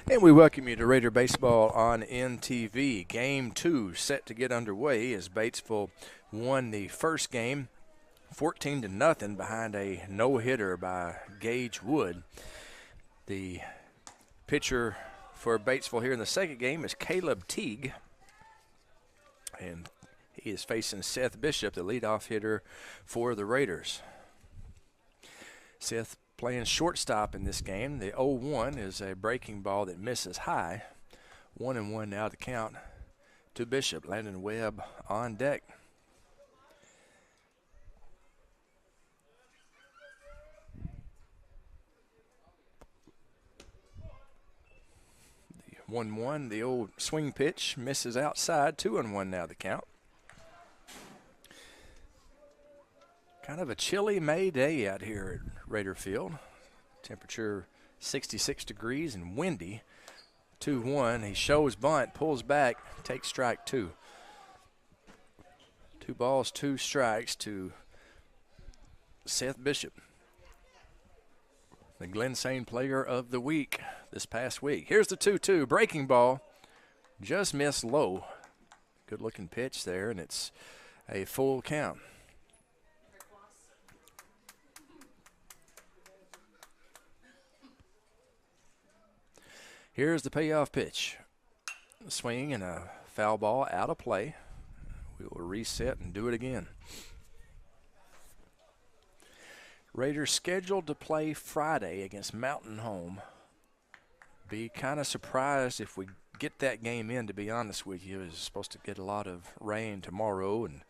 And we welcome you to Raider Baseball on NTV. Game 2 set to get underway as Batesville won the first game 14-0 behind a no-hitter by Gage Wood. The pitcher for Batesville here in the second game is Caleb Teague, and he is facing Seth Bishop, the leadoff hitter for the Raiders. Seth playing shortstop in this game. The 0-1 is a breaking ball that misses high. 1-1 now to count to Bishop. Landon Webb on deck. The 1-1, the old swing pitch misses outside. 2-1 now to count. Kind of a chilly May day out here at Raider Field. Temperature 66 degrees and windy. 2-1. He shows bunt, pulls back, takes strike 2. 2 balls, 2 strikes to Seth Bishop, the Glen Sane Player of the Week this past week. Here's the 2-2. Breaking ball. Just missed low. Good looking pitch there, and it's a full count. Here's the payoff pitch. A swing and a foul ball out of play. We will reset and do it again. Raiders scheduled to play Friday against Mountain Home. Be kind of surprised if we get that game in, to be honest with you. It's supposed to get a lot of rain tomorrow, and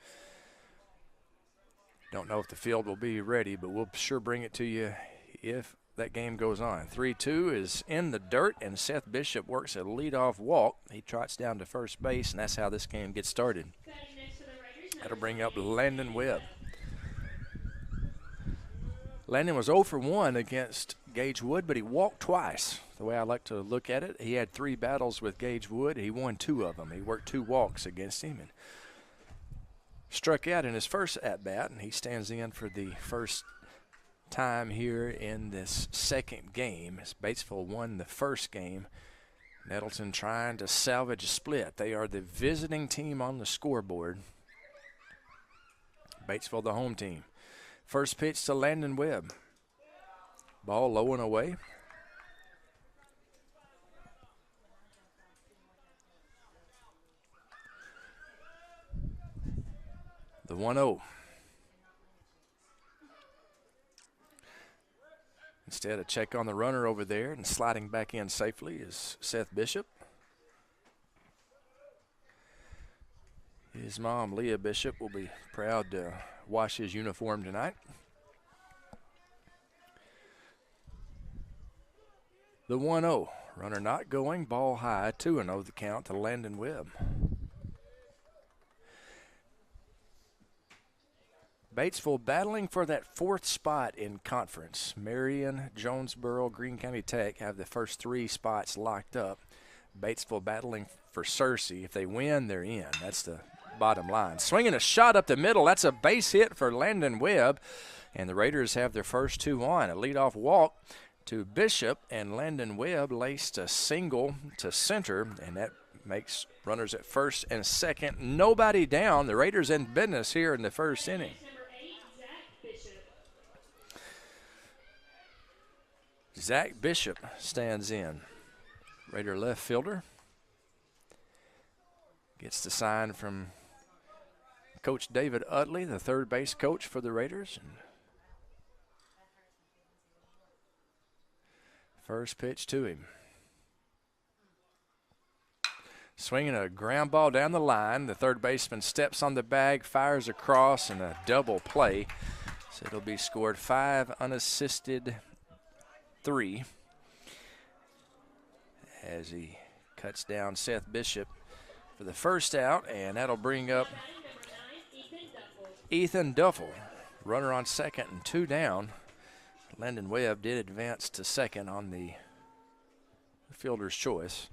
don't know if the field will be ready, but we'll sure bring it to you if that game goes on. 3-2 is in the dirt, and Seth Bishop works a leadoff walk. He trots down to first base, and that's how this game gets started. That'll bring up Landon Webb. Landon was 0 for 1 against Gage Wood, but he walked twice. The way I like to look at it, he had 3 battles with Gage Wood. He won 2 of them. He worked 2 walks against him and struck out in his first at-bat, and he stands in for the first time here in this second game as Batesville won the first game. Nettleton trying to salvage a split. They are the visiting team on the scoreboard. Batesville the home team. First pitch to Landon Webb. Ball low and away. The 1-0. Instead, a check on the runner over there, and sliding back in safely is Seth Bishop. His mom, Leah Bishop, will be proud to wash his uniform tonight. The 1-0. Runner not going, ball high, 2-0 the count to Landon Webb. Batesville battling for that 4th spot in conference. Marion, Jonesboro, Greene County Tech have the first 3 spots locked up. Batesville battling for Searcy. If they win, they're in. That's the bottom line. Swinging a shot up the middle. That's a base hit for Landon Webb. And the Raiders have their first 2 on. A leadoff walk to Bishop, and Landon Webb laced a single to center, and that makes runners at first and second. Nobody down. The Raiders in business here in the first inning. Zach Bishop stands in. Raider left fielder. Gets the sign from Coach David Utley, the third base coach for the Raiders. First pitch to him. Swinging a ground ball down the line. The third baseman steps on the bag, fires across, and a double play. So it'll be scored 5 unassisted 3 as he cuts down Seth Bishop for the first out, and that'll bring up Ethan Duffel. Runner on second and 2 down. Landon Webb did advance to second on the fielder's choice.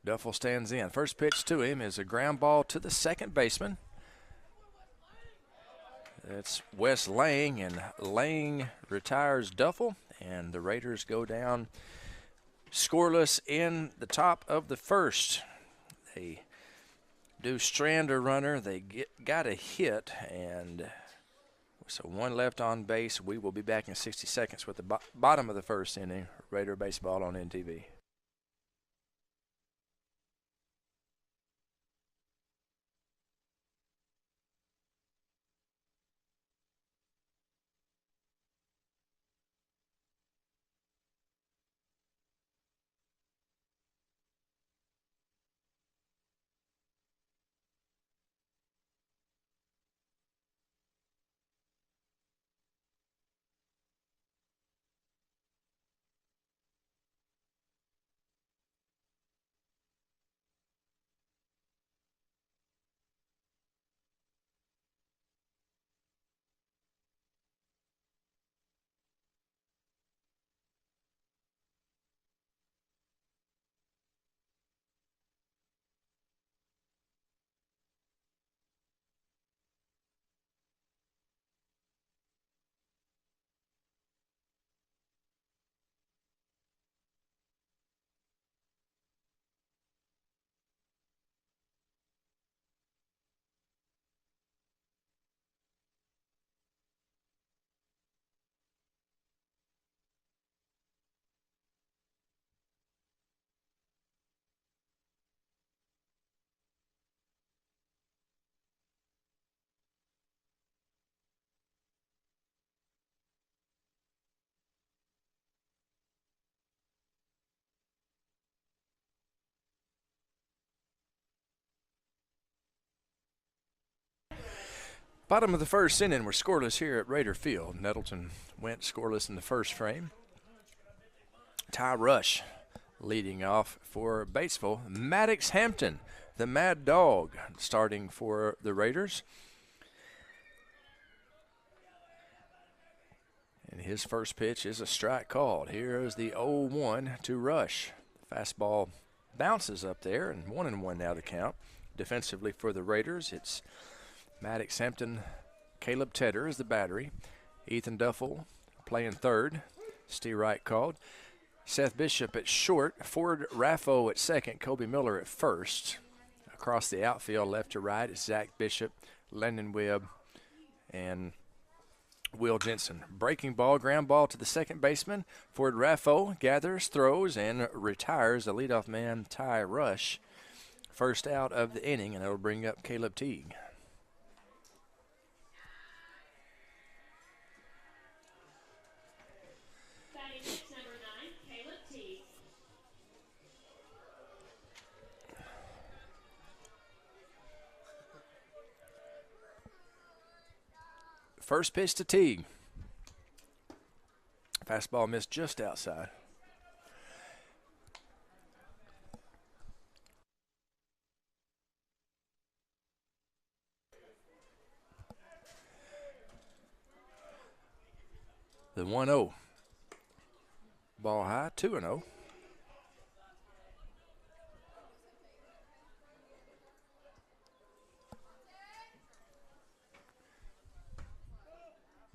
Duffel stands in. First pitch to him is a ground ball to the second baseman. That's Wes Lang, and Lang retires Duffel, and the Raiders go down scoreless in the top of the first. They do strand a runner. They got a hit, and so one left on base. We will be back in 60 seconds with the bottom of the first inning. Raider baseball on NTV. Bottom of the first inning, we're scoreless here at Raider Field. Nettleton went scoreless in the first frame. Ty Rush leading off for Batesville. Maddox Hampton, the Mad Dog, starting for the Raiders. And his first pitch is a strike called. Here is the 0-1 to Rush. Fastball bounces up there, and 1-1 now the count. Defensively for the Raiders, it's Maddox Hampton, Caleb Tedder is the battery. Ethan Duffel playing third. Steve Wright called. Seth Bishop at short. Ford Raffo at second. Kobe Miller at first. Across the outfield, left to right, it's Zach Bishop, Landon Webb, and Will Jensen. Breaking ball, ground ball to the second baseman. Ford Raffo gathers, throws, and retires the leadoff man, Ty Rush. First out of the inning, and it'll bring up Caleb Teague. First pitch to Teague. Fastball missed just outside. The 1-0. Ball high, 2-0.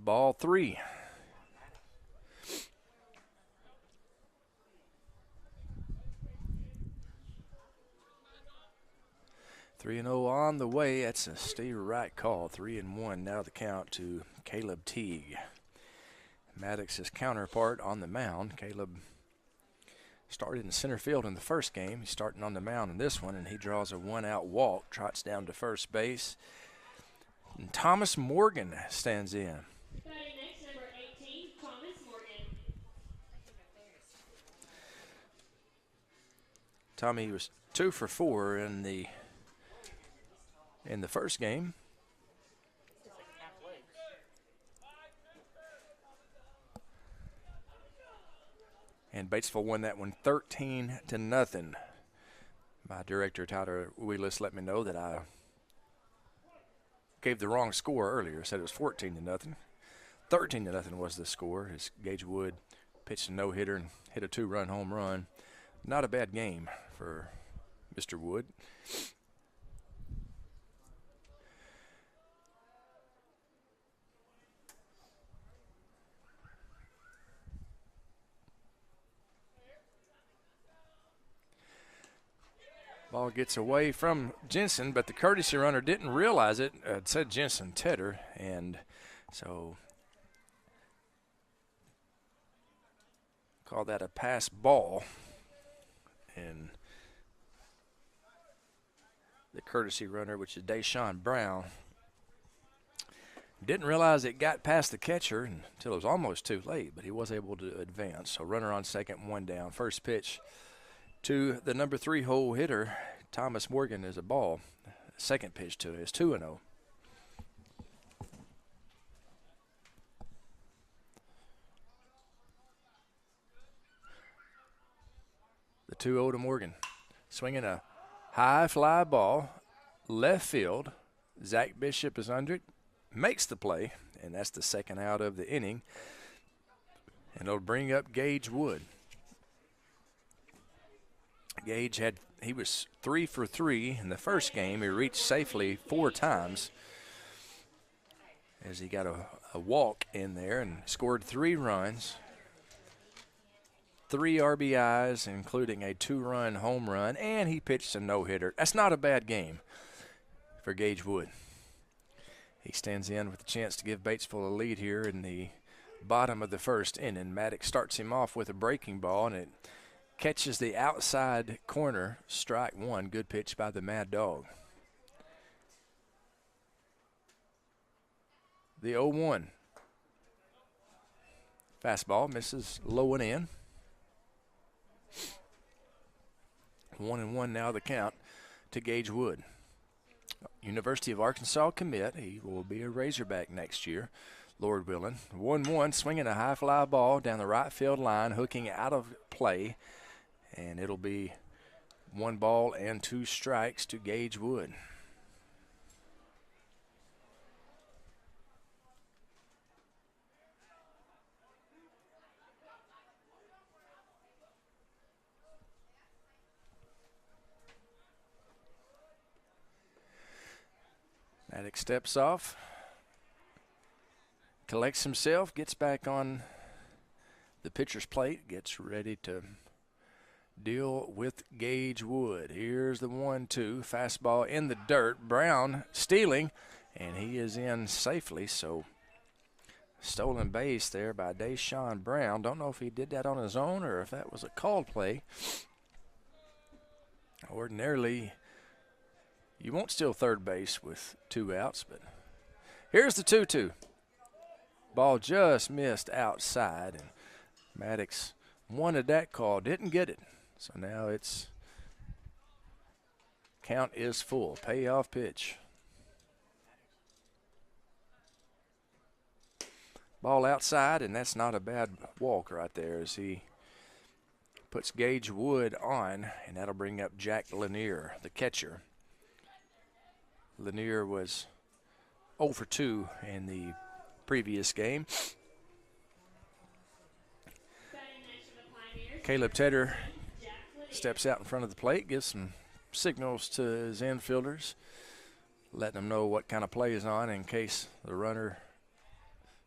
Ball 3. Three and 0 on the way. That's a Steve Wright call. 3-1 now the count to Caleb Teague. Maddox's counterpart on the mound. Caleb started in center field in the first game. He's starting on the mound in this one, and he draws a 1-out walk, trots down to first base. And Thomas Morgan stands in. Next, number 18, Thomas Morgan. Tommy was 2 for 4 in the first game. And Batesville won that one 13-0. My director, Tyler Wheelis, let me know that I gave the wrong score earlier. Said it was 14-0. 13-0 was the score. As Gage Wood pitched a no-hitter and hit a 2-run home run. Not a bad game for Mr. Wood. Ball gets away from Jensen, but the courtesy runner didn't realize it. It said Jensen Tedder, and so call that a pass ball. And the courtesy runner, which is Deshaun Brown, didn't realize it got past the catcher until it was almost too late, but he was able to advance. So runner on second, one down. First pitch to the number 3 hole hitter, Thomas Morgan, is a ball. Second pitch to it is 2-0. The 2-0 to Morgan. Swinging a high fly ball, left field. Zach Bishop is under it, makes the play, and that's the second out of the inning. And it'll bring up Gage Wood. Gage he was 3 for 3 in the first game. He reached safely 4 times as he got a walk in there and scored 3 runs, 3 RBIs, including a 2-run home run, and he pitched a no-hitter. That's not a bad game for Gage Wood. He stands in with a chance to give Batesville a lead here in the bottom of the first inning. Maddox starts him off with a breaking ball, and it catches the outside corner, strike one. Good pitch by the Mad Dog. The 0-1. Fastball misses low and in. 1-1 now the count to Gage Wood. University of Arkansas commit. He will be a Razorback next year, Lord willing. 1-1, swinging a high fly ball down the right field line, hooking out of play. And it'll be 1 ball and 2 strikes to Gage Wood. Maddox steps off, collects himself, gets back on the pitcher's plate, gets ready to deal with Gage Wood. Here's the 1-2, fastball in the dirt. Brown stealing, and he is in safely. So stolen base there by Deshaun Brown. Don't know if he did that on his own or if that was a called play. Ordinarily, you won't steal third base with 2 outs, but here's the 2-2. Ball just missed outside, and Maddox wanted that call, didn't get it. So now it's count is full. Payoff pitch. Ball outside, and that's not a bad walk right there as he puts Gage Wood on, and that'll bring up Jack Lanier, the catcher. Lanier was 0 for 2 in the previous game. Caleb Tedder steps out in front of the plate, gives some signals to his infielders, letting them know what kind of play is on in case the runner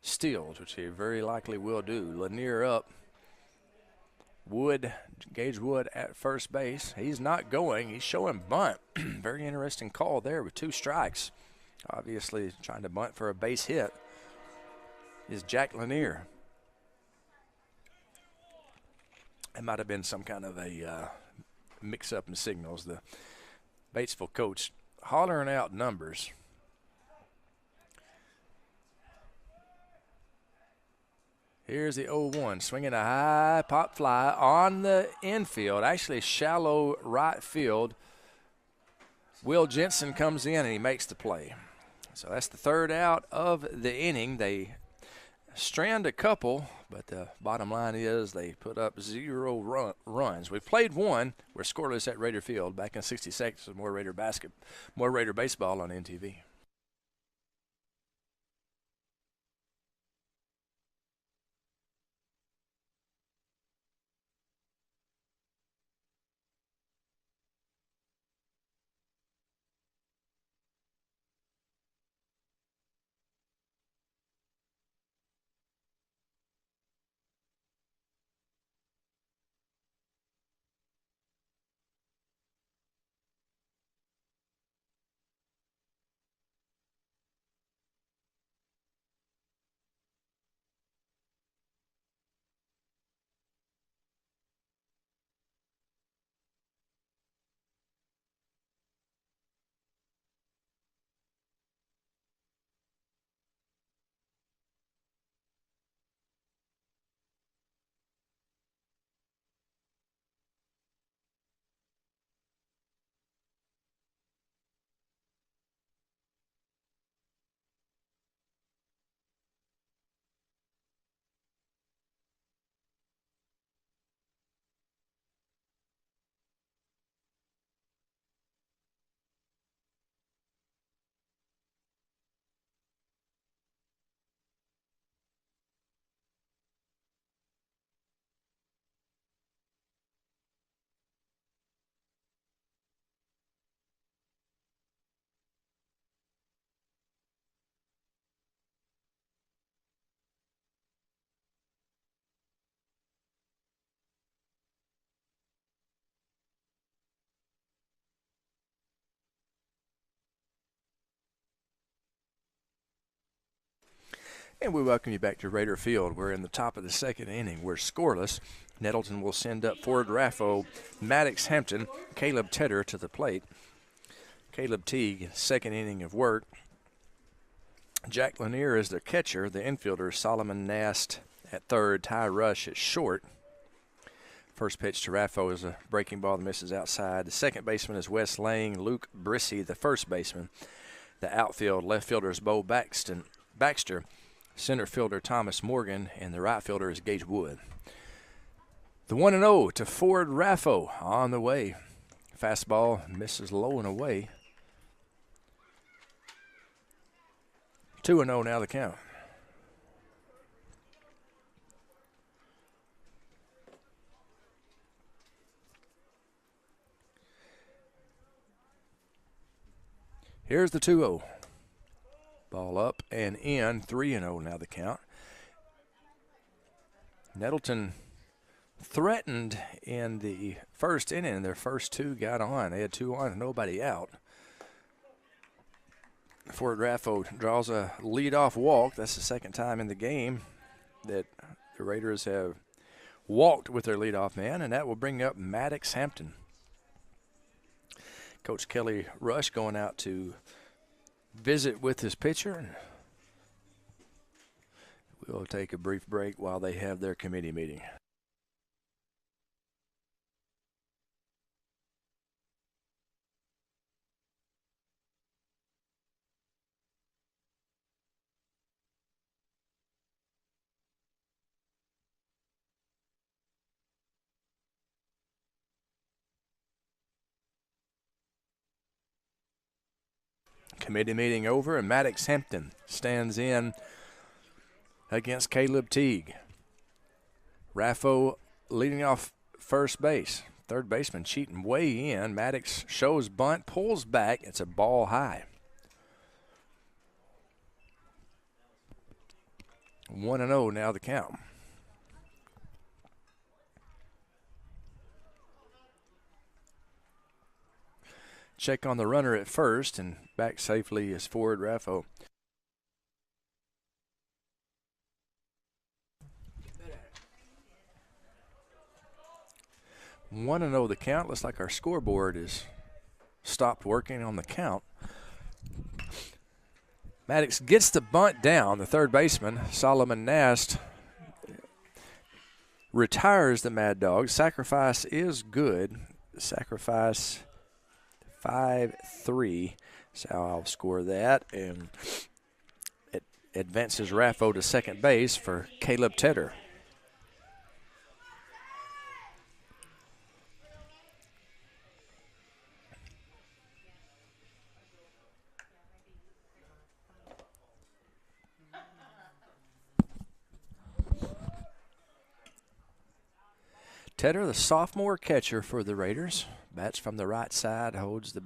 steals, which he very likely will do. Lanier up. Wood, Gage Wood at first base. He's not going. He's showing bunt. Very interesting call there with 2 strikes. Obviously trying to bunt for a base hit is Jack Lanier. It might have been some kind of a mix-up in signals. The Batesville coach hollering out numbers. Here's the 0-1, swinging a high pop fly on the infield, actually shallow right field. Will Jensen comes in and he makes the play. So that's the 3rd out of the inning. They strand a couple, but the bottom line is they put up 0 runs. We've played 1. We're scoreless at Raider Field. Back in 60 seconds with more Raider baseball on NTV. And we welcome you back to Raider Field. We're in the top of the second inning. We're scoreless. Nettleton will send up Ford Raffo, Maddox Hampton, Caleb Tedder to the plate. Caleb Teague, second inning of work. Jack Lanier is the catcher. The infielder, Solomon Nast at third. Ty Rush at short. First pitch to Raffo is a breaking ball that misses outside. The second baseman is Wes Lang. Luke Brissy, the first baseman. The outfield, left fielder is Bo Baxter. Center fielder Thomas Morgan. And the right fielder is Gage Wood. The 1-0 to Ford Raffo on the way. Fastball misses low and away. 2-0 now the count. Here's the 2-0. Ball up and in. 3-0 now the count. Nettleton threatened in the first inning. Their first two got on. They had two on and nobody out. Ford Raffo draws a leadoff walk. That's the second time in the game that the Raiders have walked with their leadoff man, and that will bring up Maddox Hampton. Coach Kelly Rush going out to visit with his pitcher. We'll take a brief break while they have their committee meeting. Committee meeting over, and Maddox Hampton stands in against Caleb Teague. Raffo leading off first base. Third baseman cheating way in. Maddox shows bunt, pulls back. It's a ball high. 1-0 now the count. Check on the runner at first, and back safely is Ford Raffo. One and 0 the count. Looks like our scoreboard is stopped working on the count. Maddox gets the bunt down. The third baseman, Solomon Nast, retires the Mad Dog. Sacrifice is good. Sacrifice 5-3. So I'll score that. And it advances Raffo to second base for Caleb Tedder. Tedder, the sophomore catcher for the Raiders. Bats from the right side, holds the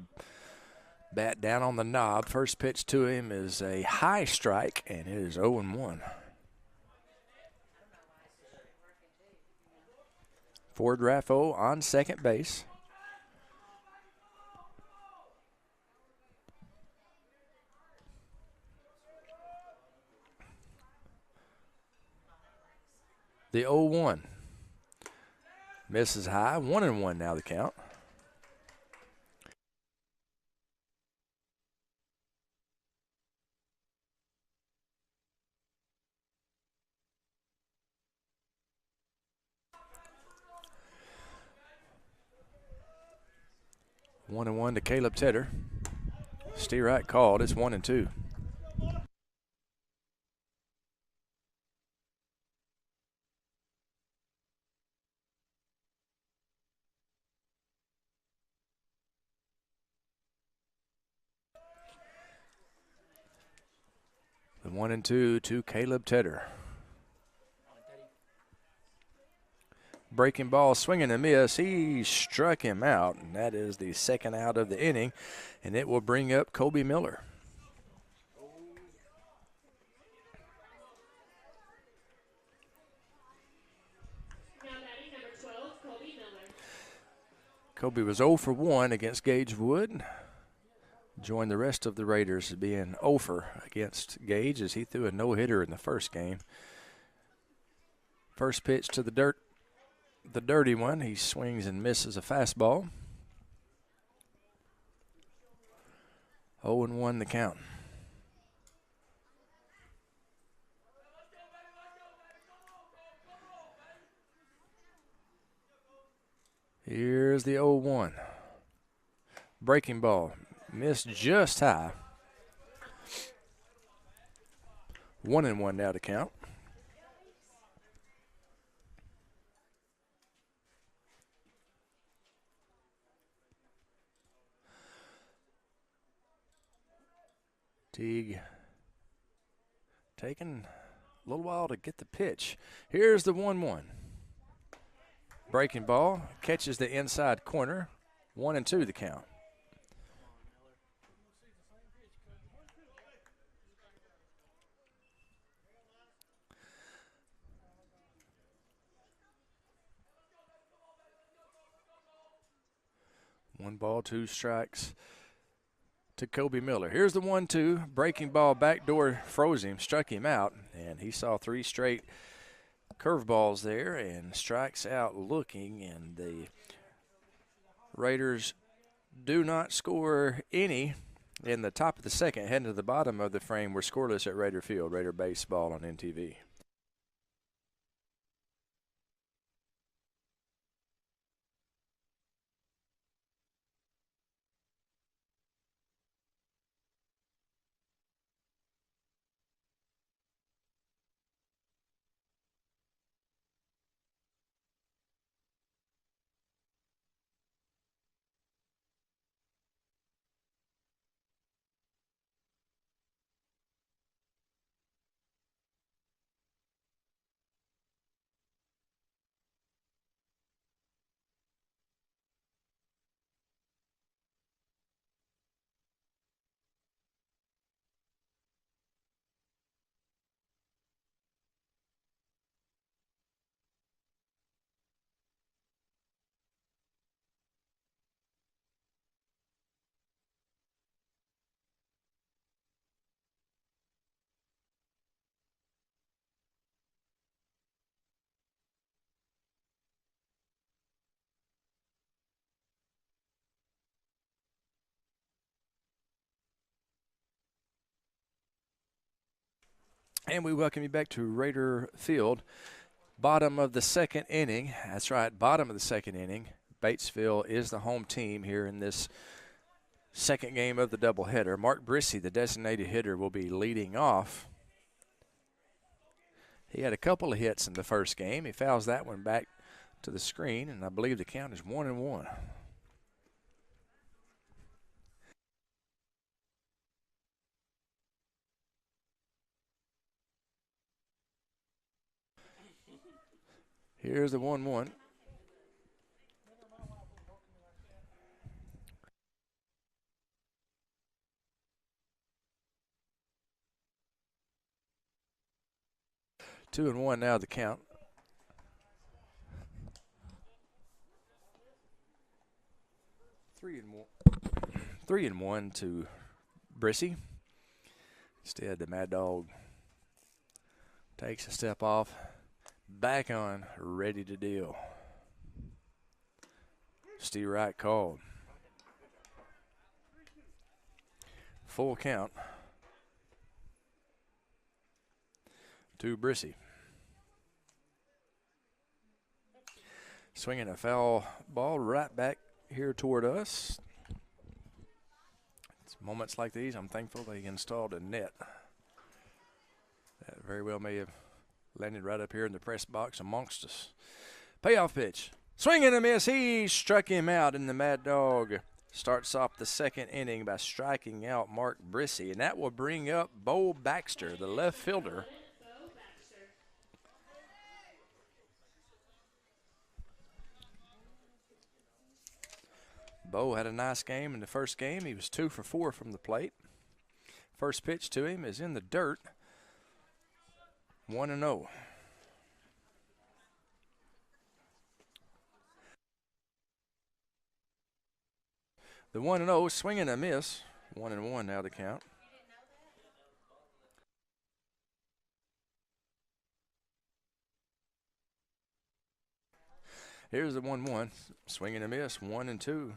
bat down on the knob. First pitch to him is a high strike, and it is 0-1. Ford Raffo on second base. The 0-1. Misses high. 1-1 now the count. One and 1 to Caleb Tedder. Steer right called. It's 1-2. The 1-2 to Caleb Tedder. Breaking ball, swinging a miss. He struck him out, and that is the second out of the inning, and it will bring up Kobe Miller. Now batting number 12, Kobe Miller. Kobe was 0 for 1 against Gage Wood. joined the rest of the Raiders as being over against Gage as he threw a no-hitter in the first game. First pitch to the dirty one. He swings and misses a fastball. 0-1 the count. Here's the 0-1. Breaking ball. Missed just high. 1-1 now to count. Teague taking a little while to get the pitch. Here's the 1-1. Breaking ball, catches the inside corner. 1-2 the count. One ball, two strikes to Kobe Miller. Here's the 1-2. Breaking ball, backdoor froze him, struck him out, and he saw three straight curveballs there and strikes out looking, and the Raiders do not score any in the top of the second. Heading to the bottom of the frame, we're scoreless at Raider Field. Raider baseball on NTV. And we welcome you back to Raider Field. Bottom of the second inning. That's right, bottom of the second inning. Batesville is the home team here in this second game of the doubleheader. Mark Brissy, the designated hitter, will be leading off. He had a couple of hits in the first game. He fouls that one back to the screen, and I believe the count is 1-1. Here's the 1-1. Two and one now the count. 3-1 to Brissy. Instead, the Mad Dog takes a step off. Back on, ready to deal. Steve Wright called. Full count to Brissy. Swinging a foul ball right back here toward us. It's moments like these, I'm thankful they installed a net. That very well may have landed right up here in the press box amongst us. Payoff pitch. Swing and a miss. He struck him out, and the Mad Dog starts off the second inning by striking out Mark Brissy, and that will bring up Bo Baxter, the left fielder. Bo had a nice game in the first game. He was 2 for 4 from the plate. First pitch to him is in the dirt. 1-0. The 1-0, swing and a miss. 1-1 now the count. Here's the 1-1. Swing and a miss. 1-2.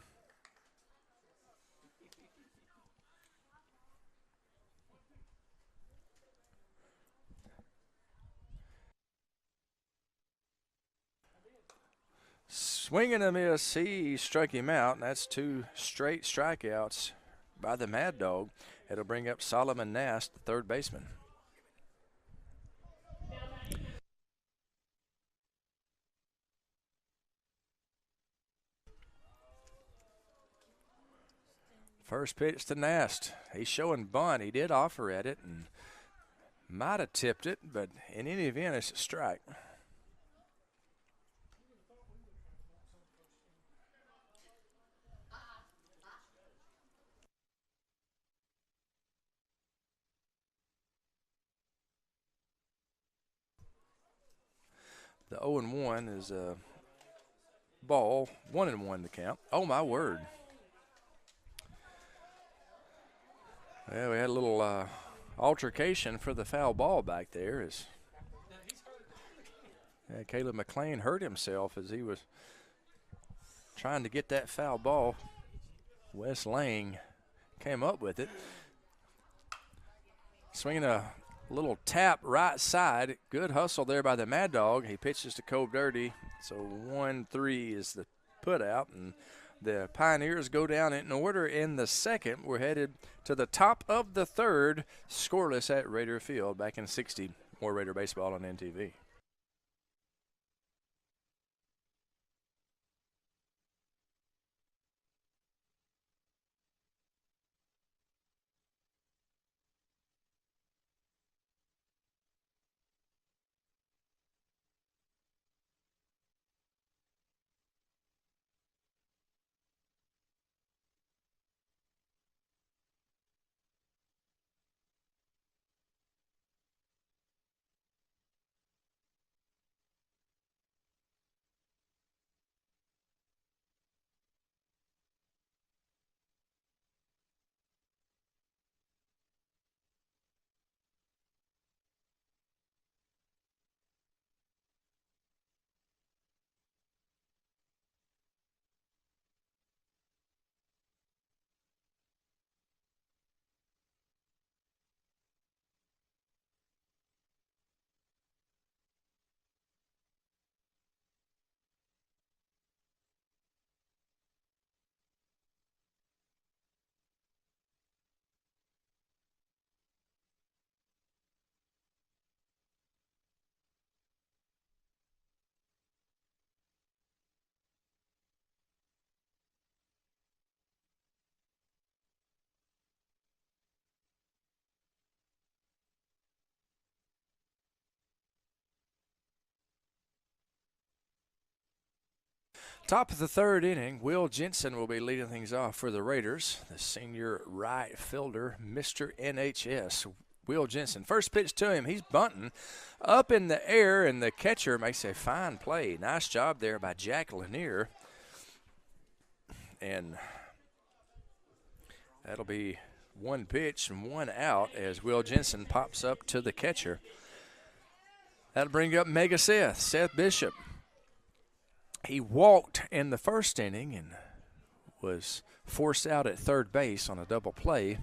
Swing and a miss. He struck him out, and that's 2 straight strikeouts by the Mad Dog. It'll bring up Solomon Nast, the third baseman. First pitch to Nast. He's showing bunt. He did offer at it and might have tipped it, but in any event, it's a strike. The 0-1 is a ball. 1-1 to count. Oh, my word. Well, we had a little altercation for the foul ball back there. Caleb McLean hurt himself as he was trying to get that foul ball. Wes Lang came up with it. Swinging a little tap right side. Good hustle there by the Mad Dog. He pitches to Cove Dirty. So 1-3 is the put out. And the Pioneers go down in order in the second. We're headed to the top of the third. Scoreless at Raider Field. Back in 60. More Raider baseball on NTV. Top of the third inning, Will Jensen will be leading things off for the Raiders. The senior right fielder, Mr. NHS, Will Jensen. First pitch to him, he's bunting up in the air, and the catcher makes a fine play. Nice job there by Jack Lanier. And that'll be one pitch and one out as Will Jensen pops up to the catcher. That'll bring up Mega Seth Bishop. He walked in the first inning and was forced out at third base on a double play.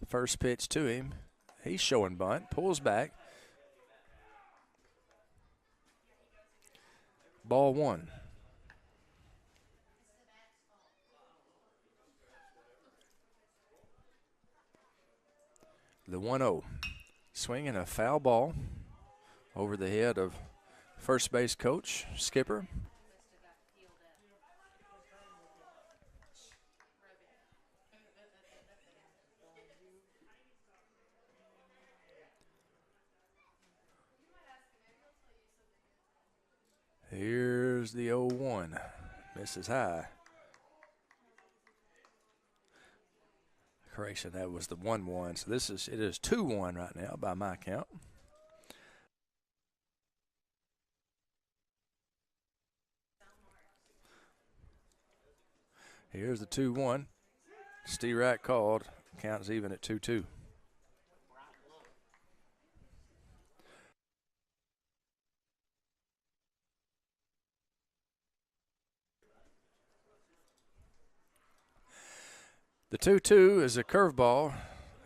First pitch to him. He's showing bunt, pulls back. Ball 1. The 1-0. Swinging a foul ball over the head of first base coach, Skipper. Here's the 0-1. Misses high. Correction, that was the 1-1. So it is 2-1 right now by my count. Here's the 2-1. Steve Wright called. Count's even at 2-2. The 2-2 is a curveball.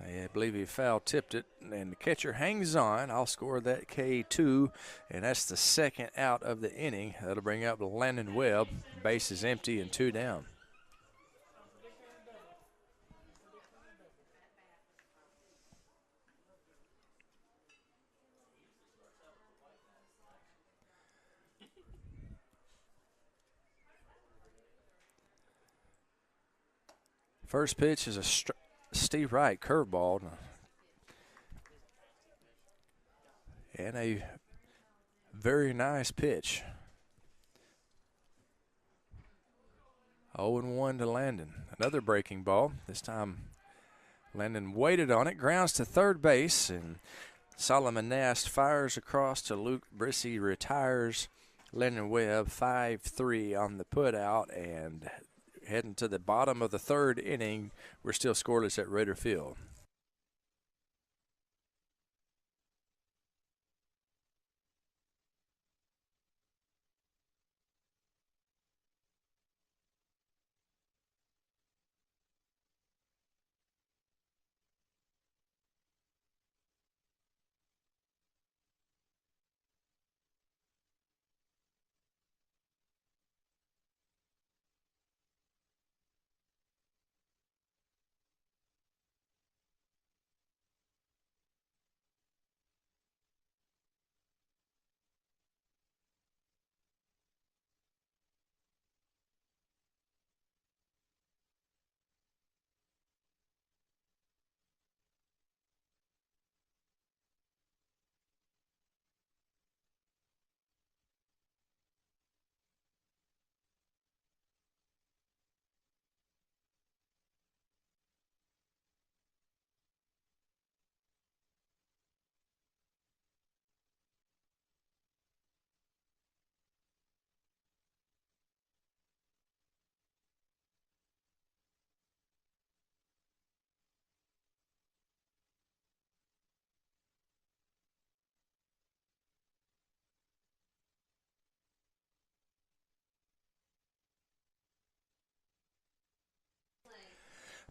I believe he foul tipped it, and the catcher hangs on. I'll score that K2, and that's the second out of the inning. That'll bring up Landon Webb. Base is empty and 2 down. First pitch is a Steve Wright curveball. And a very nice pitch. 0-1 to Landon. Another breaking ball. This time Landon waited on it, grounds to third base, and Solomon Nast fires across to Luke Brissy, retires Landon Webb 5-3 on the putout, and heading to the bottom of the third inning. We're still scoreless at Raider Field.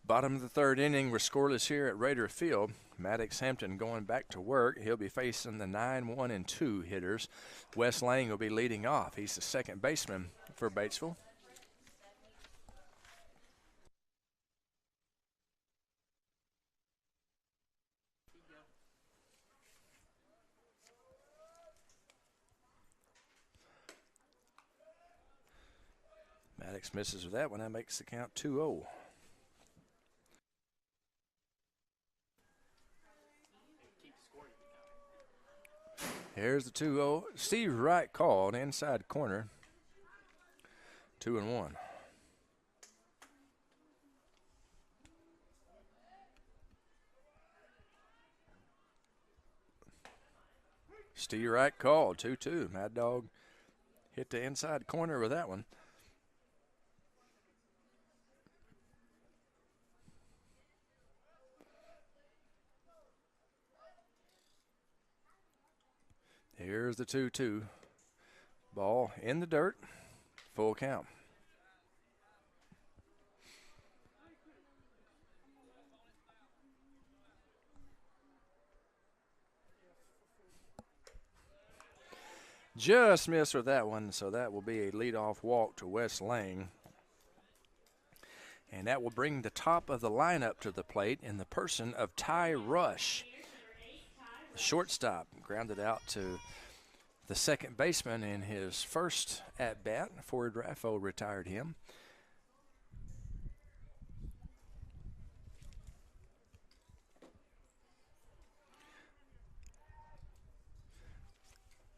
Bottom of the third inning, we're scoreless here at Raider Field. Maddox Hampton going back to work. He'll be facing the 9-1-2 hitters. Wes Lang will be leading off. He's the second baseman for Batesville. Maddox misses with that one. That makes the count 2-0. Here's the 2-0. Steve Wright called inside corner. 2-1. Steve Wright called 2-2. Mad Dog hit the inside corner with that one. Here's the 2-2. Ball in the dirt. Full count. Just missed with that one, so that will be a leadoff walk to Wes Lang. And that will bring the top of the lineup to the plate in the person of Ty Rush. The shortstop grounded out to the second baseman in his first at-bat. Ford Raffo retired him.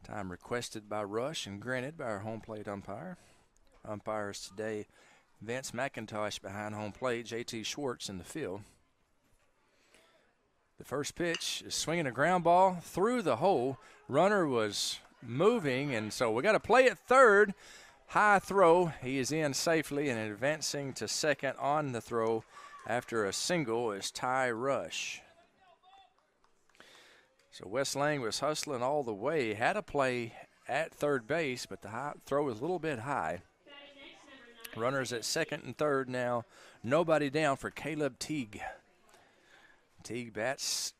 Time requested by Rush and granted by our home plate umpire. Umpires today, Vince McIntosh behind home plate, J.T. Schwartz in the field. The first pitch is swinging a ground ball through the hole. Runner was moving, and so we got to play at third. High throw. He is in safely and advancing to second on the throw. after a single is Ty Rush. So West Lang was hustling all the way, had a play at third base, but the throw was a little bit high. Runners at second and third now. Nobody down for Caleb Teague. Teague bats.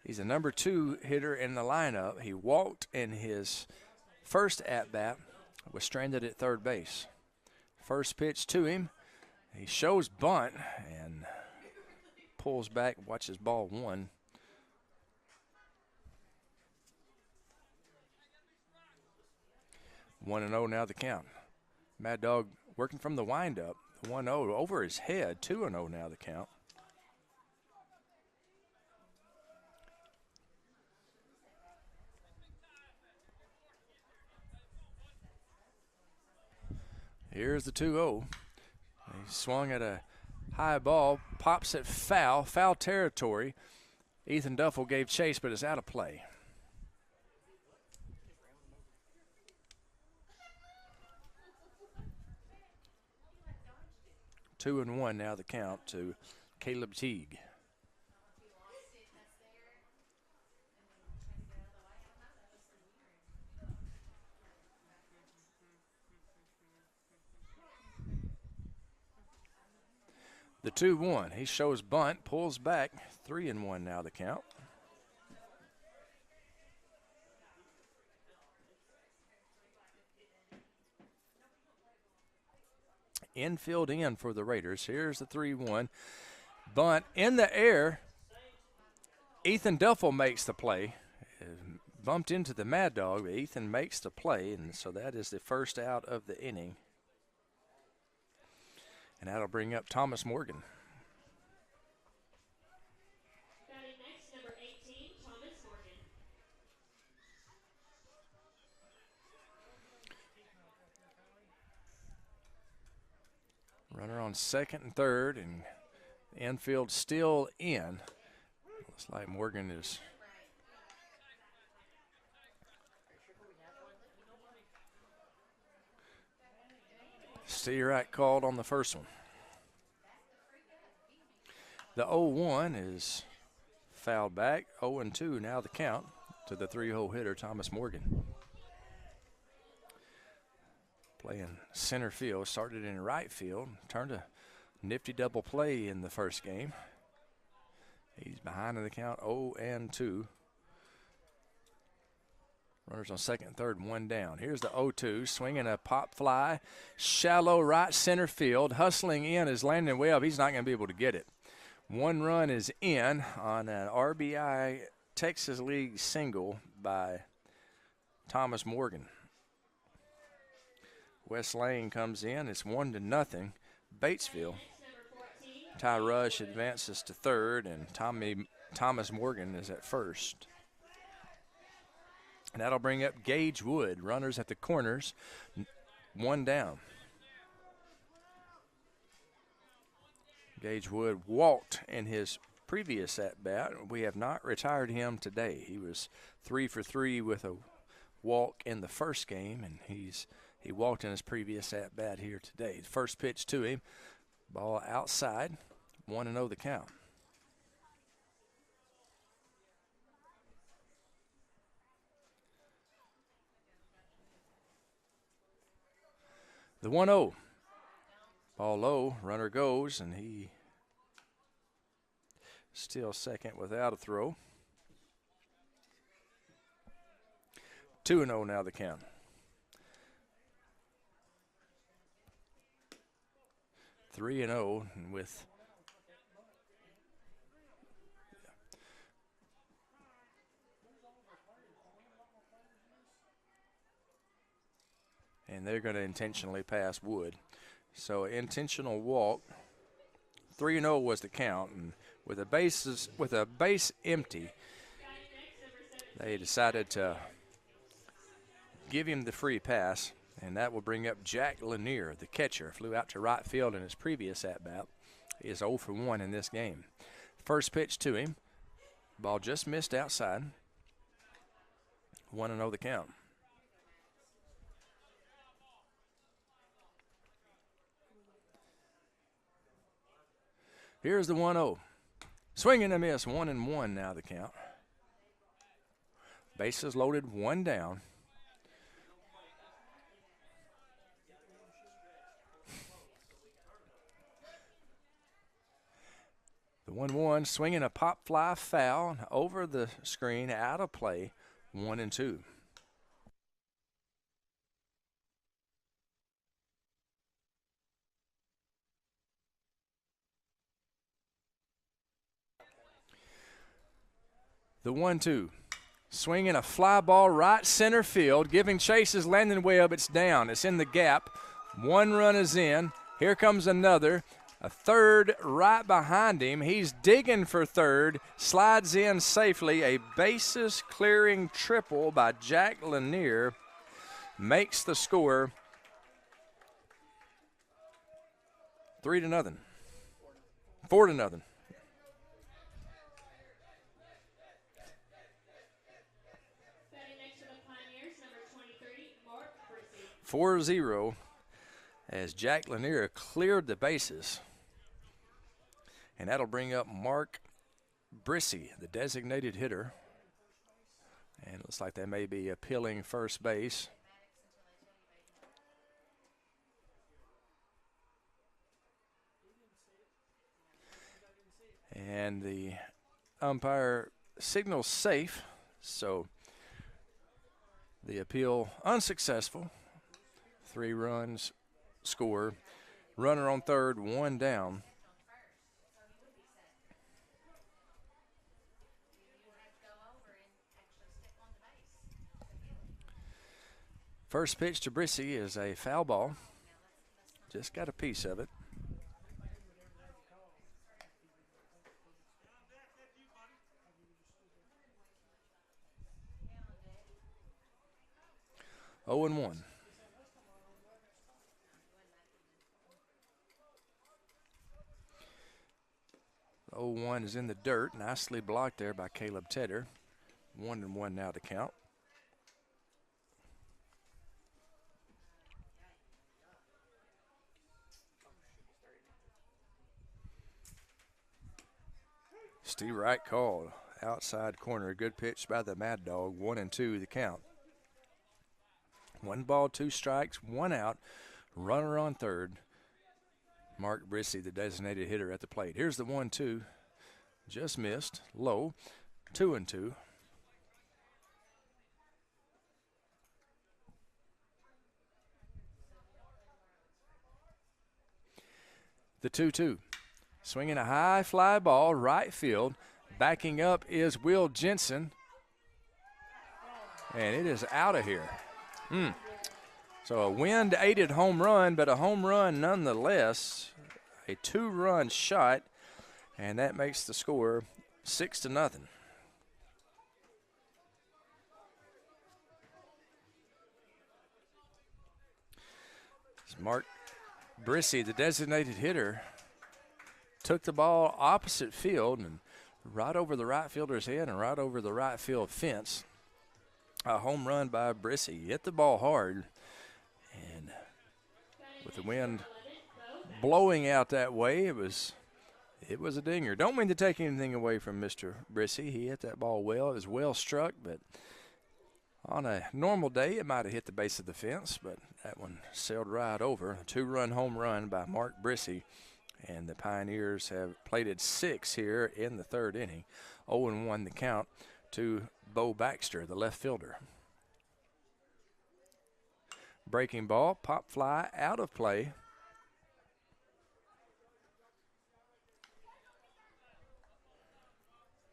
He's a number 2 hitter in the lineup. He walked in his first at-bat, was stranded at third base. First pitch to him. He shows bunt and pulls back, watches ball 1. 1-0 now the count. Mad Dog working from the windup. 1-0 over his head. 2-0 now the count. Here's the 2-0. He swung at a high ball, pops it foul territory. Ethan Duffel gave chase, but is out of play. Two and 1 now the count to Caleb Teague. The 2-1. He shows bunt, pulls back. 3-1 now the count. Infield in for the Raiders. Here's the 3-1. Bunt in the air. Ethan Duffel makes the play. Bumped into the Mad Dog, but Ethan makes the play, and so that is the first out of the inning. And that'll bring up Thomas Morgan. Batting next, number 18, Thomas Morgan. Runner on second and third, and infield still in. Looks like Morgan is Steerack called on the first one. The 0-1 is fouled back. 0-2 now the count to the 3-hole hitter, Thomas Morgan. Playing center field, started in right field, turned a nifty double play in the first game. He's behind in the count, 0-2. Runners on second and third, 1 down. Here's the 0-2, swinging a pop fly, shallow right center field. Hustling in is Landon Webb. He's not going to be able to get it. 1 run is in on an RBI Texas League single by Thomas Morgan. West Lane comes in. It's 1-0. Batesville. Ty Rush advances to third, and Thomas Morgan is at first. And that'll bring up Gage Wood. Runners at the corners, 1 down. Gage Wood walked in his previous at-bat. We have not retired him today. He was 3 for 3 with a walk in the first game, and he walked in his previous at-bat here today. First pitch to him, ball outside, 1-0 the count. The 1-0. Ball low, runner goes, and he still second without a throw. 2-0 now the count. Three and 0 with and they're going to intentionally pass Wood. So intentional walk. 3-0 was the count, and with a base empty, they decided to give him the free pass, and that will bring up Jack Lanier, the catcher. Flew out to right field in his previous at-bat. He is 0 for 1 in this game. First pitch to him. Ball just missed outside. 1-0 the count. Here's the 1-0. Swing and a miss, 1-1 now the count. Bases loaded, one down. The 1-1, swinging a pop fly foul over the screen, out of play, 1-2. The 1-2, swinging a fly ball right center field, giving chase is Landon Webb. It's down. It's in the gap. One run is in. Here comes another. A third right behind him. He's digging for third. Slides in safely. A bases clearing triple by Jack Lanier makes the score 3-0. 4-0. Batting next to the Pioneers, number 23, Mark Brissy. 4-0 as Jack Lanier cleared the bases. And that'll bring up Mark Brissy, the designated hitter. And it looks like they may be appealing first base. And the umpire signals safe, so the appeal unsuccessful. 3 runs score. Runner on third, one down. First pitch to Brissy is a foul ball. Just got a piece of it. Oh and 1. 0-1 is in the dirt. Nicely blocked there by Caleb Tedder. 1-1 now to count. Steve Wright called. Outside corner. Good pitch by the Mad Dog. 1-2 the count. 1 ball, 2 strikes, 1 out. Runner on third. Mark Brissy, the designated hitter at the plate. Here's the 1-2. Just missed. Low. 2-2. The 2-2. Swinging a high fly ball, right field. Backing up is Will Jensen. And it is out of here. So a wind-aided home run, but a home run nonetheless. A 2-run shot, and that makes the score 6-0. Mark Brissy, the designated hitter, took the ball opposite field and right over the right fielder's head and right over the right field fence. A home run by Brissy. Hit the ball hard, and with the wind blowing out that way, it was a dinger. Don't mean to take anything away from Mr. Brissy. He hit that ball well. It was well struck, but on a normal day, it might have hit the base of the fence, but that one sailed right over. A 2-run home run by Mark Brissy, and the Pioneers have plated 6 here in the 3rd inning. 0-1 the count to Bo Baxter, the left fielder. Breaking ball, pop fly, out of play.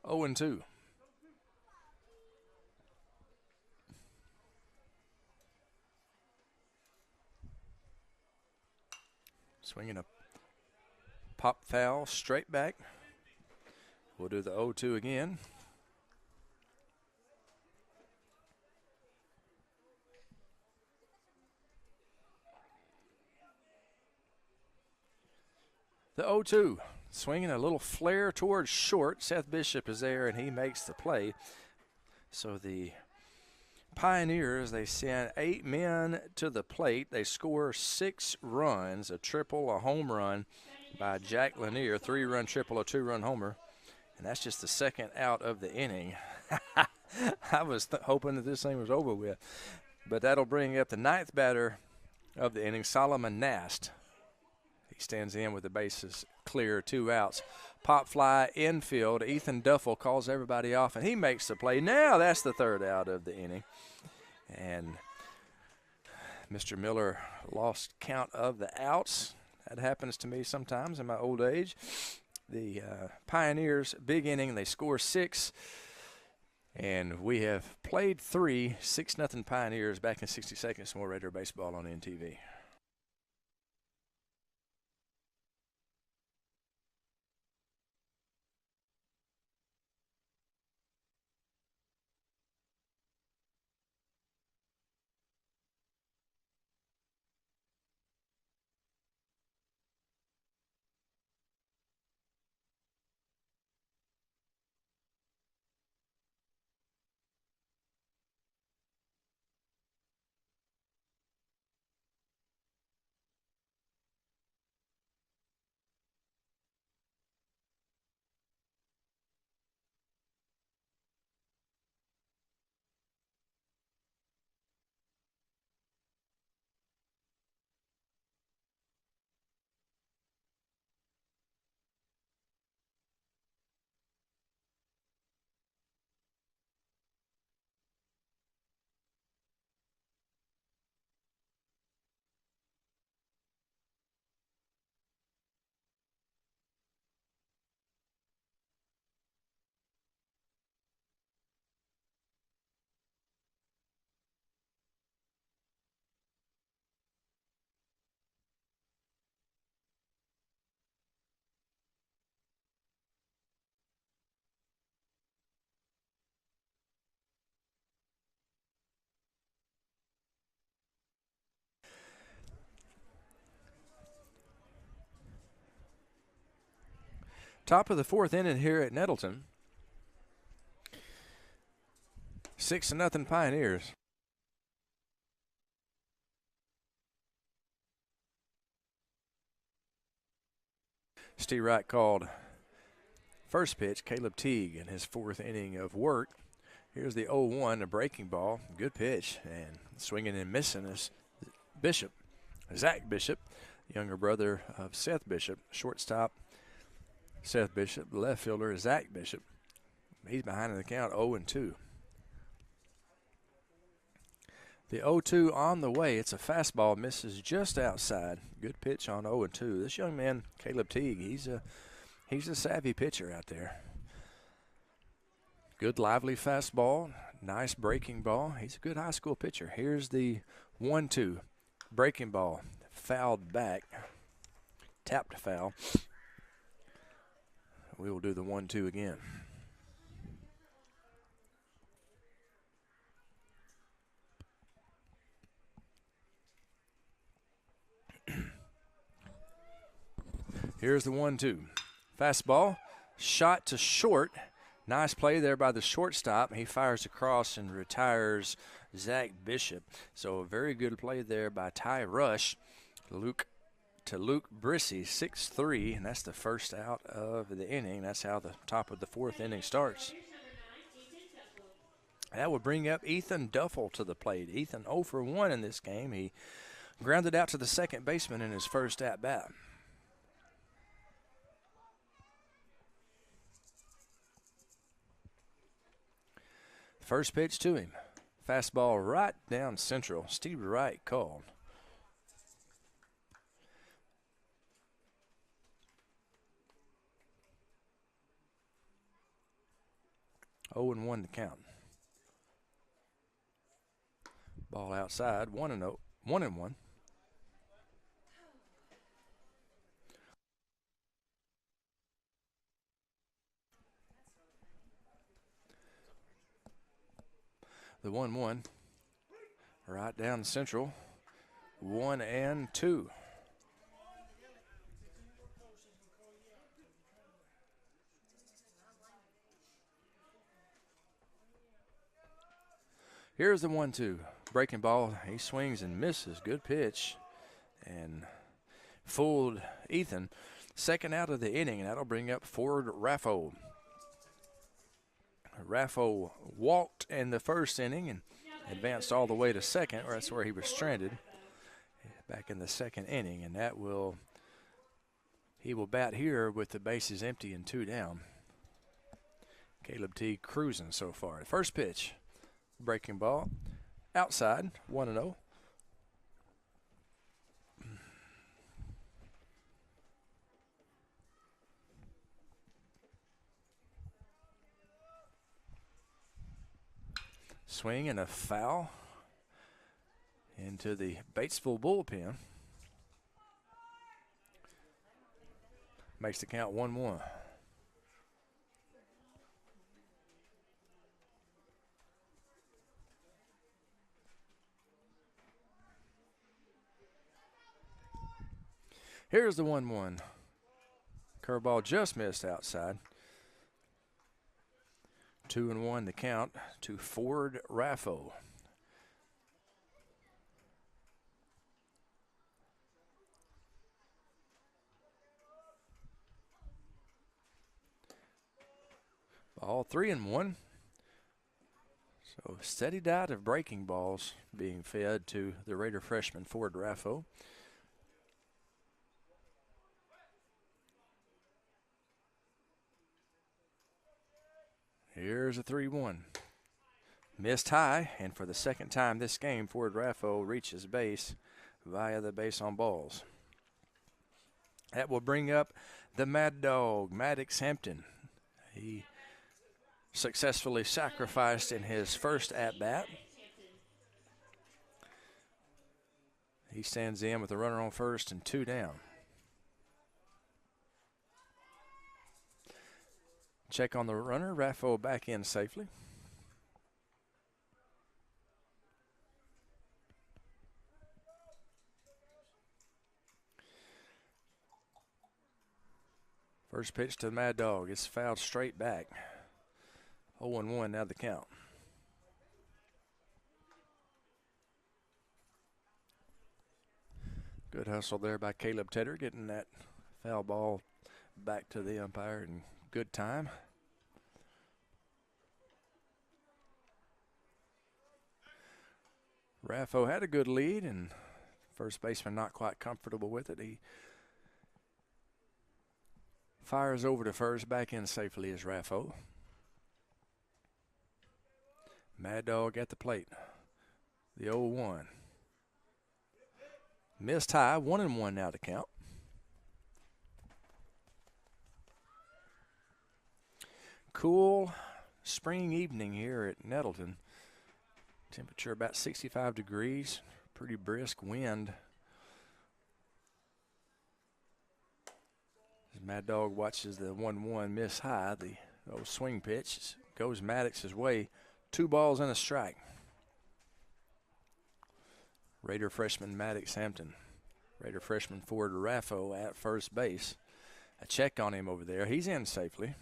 Oh and 2. Swinging a pop foul straight back. We'll do the 0-2 again. The 0-2, swinging a little flare towards short. Seth Bishop is there, and he makes the play. So the Pioneers, they send 8 men to the plate. They score 6 runs, a triple, a home run. by Jack Lanier, 3-run triple, a 2-run homer. And that's just the second out of the inning. I was hoping that this thing was over with. But that'll bring up the 9th batter of the inning, Solomon Nast. He stands in with the bases clear, 2 outs. Pop fly infield. Ethan Duffel calls everybody off, and he makes the play. Now that's the 3rd out of the inning. And Mr. Miller lost count of the outs. That happens to me sometimes in my old age. The Pioneers, big inning, they score 6. And we have played 3, 6-0 Pioneers back in 60 seconds. More Raider baseball on NTV. Top of the 4th inning here at Nettleton. 6-0 Pioneers. Steve Wright called first pitch. Caleb Teague in his 4th inning of work. Here's the 0-1, a breaking ball. Good pitch. And swinging and missing is Bishop. Zach Bishop, younger brother of Seth Bishop. Shortstop, Seth Bishop. Left fielder is Zach Bishop. He's behind in the count, 0-2. The 0-2 on the way. It's a fastball, misses just outside. Good pitch on 0-2. This young man, Caleb Teague, he's a savvy pitcher out there. Good lively fastball, nice breaking ball. He's a good high school pitcher. Here's the 1-2. Breaking ball, fouled back, tapped foul. We will do the 1-2 again. Here's the 1-2. Fastball, shot to short. Nice play there by the shortstop. He fires across and retires Zach Bishop. So a very good play there by Ty Rush. Luke Brissy, 6-3, and that's the 1st out of the inning. That's how the top of the 4th inning starts. That will bring up Ethan Duffel to the plate. Ethan 0 for 1 in this game. He grounded out to the second baseman in his first at-bat. First pitch to him. Fastball right down central. Steve Wright called. Oh and 1 to count. Ball outside. 1-0. 1-1. The 1-1. Right down central. 1-2. Here's the 1-2. Breaking ball. He swings and misses. Good pitch. And fooled Ethan. Second out of the inning, and that'll bring up Ford Raffo. Raffo walked in the first inning and advanced all the way to second, or that's where he was stranded back in the second inning, and he will bat here with the bases empty and 2 down. Caleb T cruising so far. First pitch, breaking ball, outside, 1-0. Swing and a foul into the Batesville bullpen. Makes the count 1-1. Here's the 1-1. Curveball just missed outside. 2-1 the count to Ford Raffo. Ball 3-1. So steady diet of breaking balls being fed to the Raider freshman Ford Raffo. Here's a 3-1. Missed high, and for the second time this game, Ford Raffo reaches base via the base on balls. That will bring up the Mad Dog, Maddox Hampton. He successfully sacrificed in his first at-bat. He stands in with a runner on first and 2 down. Check on the runner. Raffo back in safely. First pitch to the Mad Dog. It's fouled straight back. 0-1 now the count. Good hustle there by Caleb Tedder, getting that foul ball back to the umpire in good time. Raffo had a good lead, and first baseman not quite comfortable with it. He fires over to first, back in safely as Raffo. Mad Dog at the plate. The 0-1. Missed high, 1-1 now to count. Cool spring evening here at Nettleton. Temperature about 65 degrees, pretty brisk wind. As Mad Dog watches the 1-1 miss high, the old swing pitch goes Maddox's way. 2 balls and a strike. Raider freshman Maddox Hampton. Raider freshman Ford Raffo at first base. A check on him over there. He's in safely.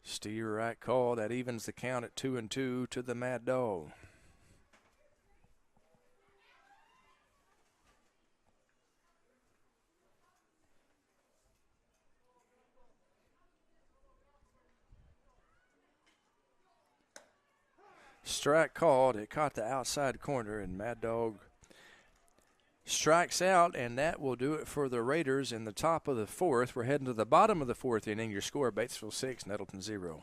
Steer right call. That evens the count at 2-2 to the Mad Dog. Strike called. It caught the outside corner, and Mad Dog strikes out, and that will do it for the Raiders in the top of the fourth. We're heading to the bottom of the fourth inning. Your score, Batesville 6, Nettleton 0.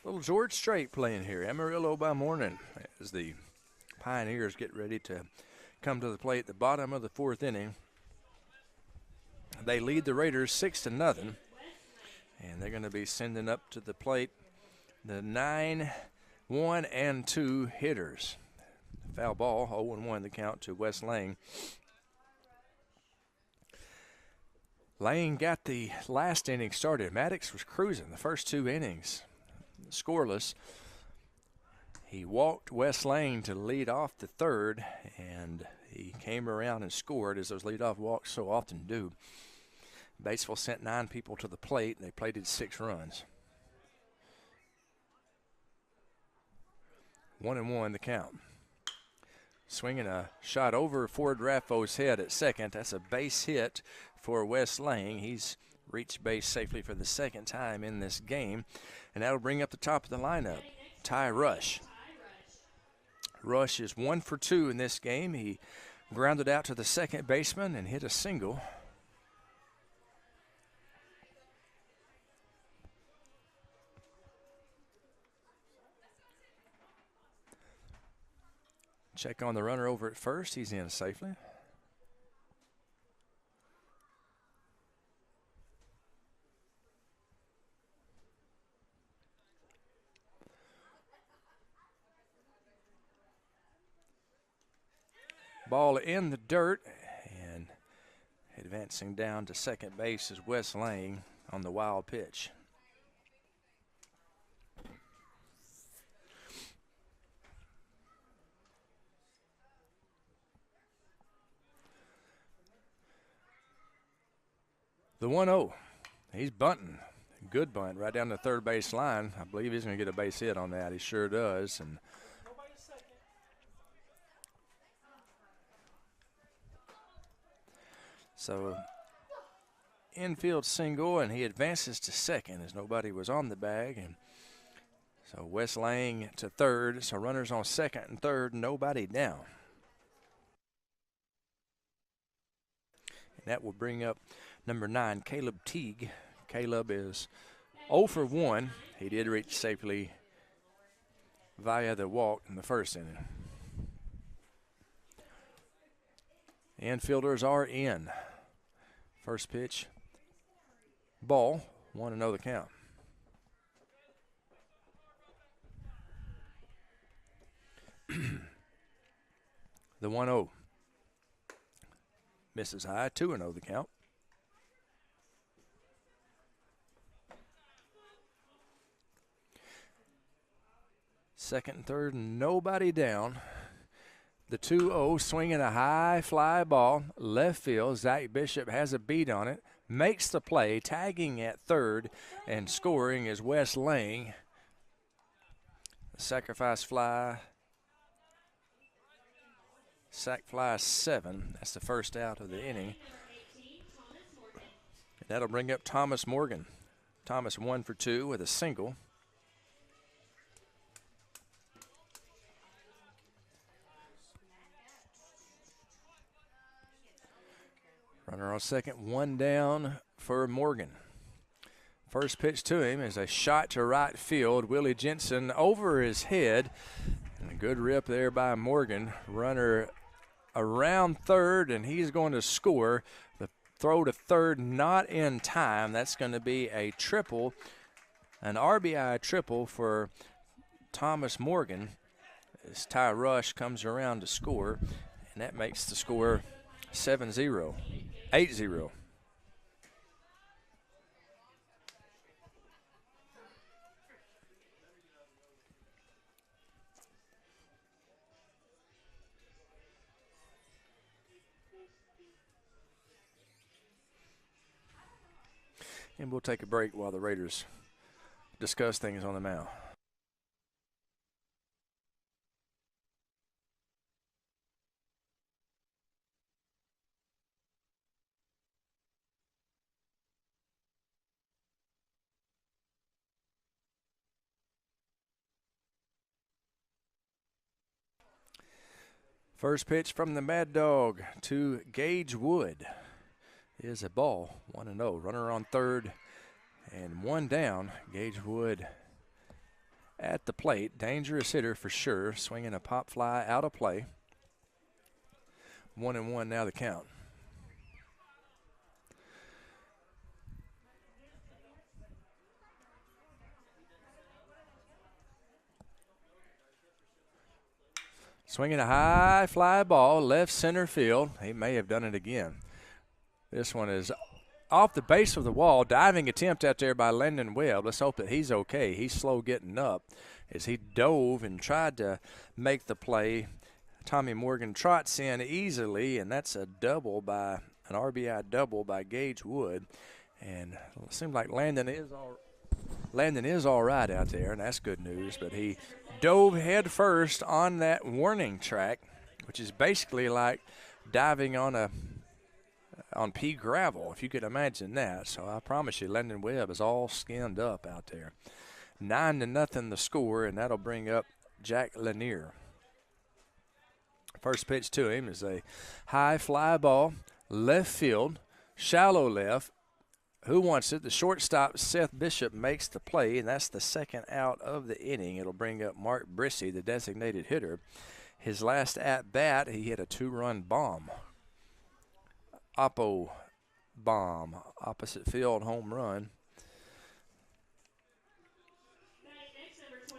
Little George Strait playing here. Amarillo by morning as the Pioneers get ready to come to the plate at the bottom of the 4th inning. They lead the Raiders 6-0, and they're going to be sending up to the plate the 9, 1, and 2 hitters. Foul ball, 0-1 the count to Wes Lang. Lang got the last inning started. Maddox was cruising the first 2 innings, scoreless. He walked Wes Lang to lead off the 3rd, and he came around and scored, as those leadoff walks so often do. Batesville sent 9 people to the plate, and they plated 6 runs. 1-1 the count. Swinging a shot over Ford Raffo's head at second. That's a base hit for Wes Lang. He's reached base safely for the 2nd time in this game, and that'll bring up the top of the lineup, Ty Rush. Rush is 1 for 2 in this game. He grounded out to the second baseman and hit a single. Check on the runner over at first. He's in safely. Ball in the dirt, and advancing down to second base is Wes Lang on the wild pitch. The 1-0. He's bunting. Good bunt right down the third base line. I believe he's going to get a base hit on that. He sure does. And so infield single, and he advances to second as nobody was on the bag. And so Wes Lang to third. So runners on second and third, nobody down. And that will bring up number 9, Caleb Teague. Caleb is 0 for 1. He did reach safely via the walk in the first inning. The infielders are in. First pitch, ball, 1-0 the count. The 1-0. Misses high, 2-0 the count. Second and third, nobody down. The 2-0, swinging a high fly ball, left field. Zach Bishop has a beat on it, makes the play, tagging at third, and scoring is Wes Lang. The sacrifice fly, sac fly 7. That's the first out of the inning. That'll bring up Thomas Morgan. Thomas 1 for 2 with a single. Runner on second, 1 down for Morgan. First pitch to him is a shot to right field. Willie Jensen over his head. And a good rip there by Morgan. Runner around third, and he's going to score. The throw to third not in time. That's going to be a triple, an RBI triple for Thomas Morgan as Ty Rush comes around to score, and that makes the score 7-0. 8-0. And we'll take a break while the Raiders discuss things on the mound. First pitch from the Mad Dog to Gage Wood is a ball, 1-0. Runner on third and 1 down. Gage Wood at the plate. Dangerous hitter for sure. Swinging a pop fly out of play. 1-1 now the count. Swinging a high fly ball, left center field. He may have done it again. This one is off the base of the wall. Diving attempt out there by Landon Webb. Let's hope that he's okay. He's slow getting up as he dove and tried to make the play. Tommy Morgan trots in easily, and that's a double by an RBI double by Gage Wood. And it seems like Landon is all right out there, and that's good news. But he dove head first on that warning track, which is basically like diving on pea gravel, if you could imagine that. So I promise you, Landon Webb is all skinned up out there. 9-0 the score, and that'll bring up Jack Lanier. First pitch to him is a high fly ball, left field, shallow left. Who wants it? The shortstop, Seth Bishop, makes the play, and that's the second out of the inning. It'll bring up Mark Brissy, the designated hitter. His last at-bat, he hit a 2-run bomb. Oppo bomb, opposite field home run.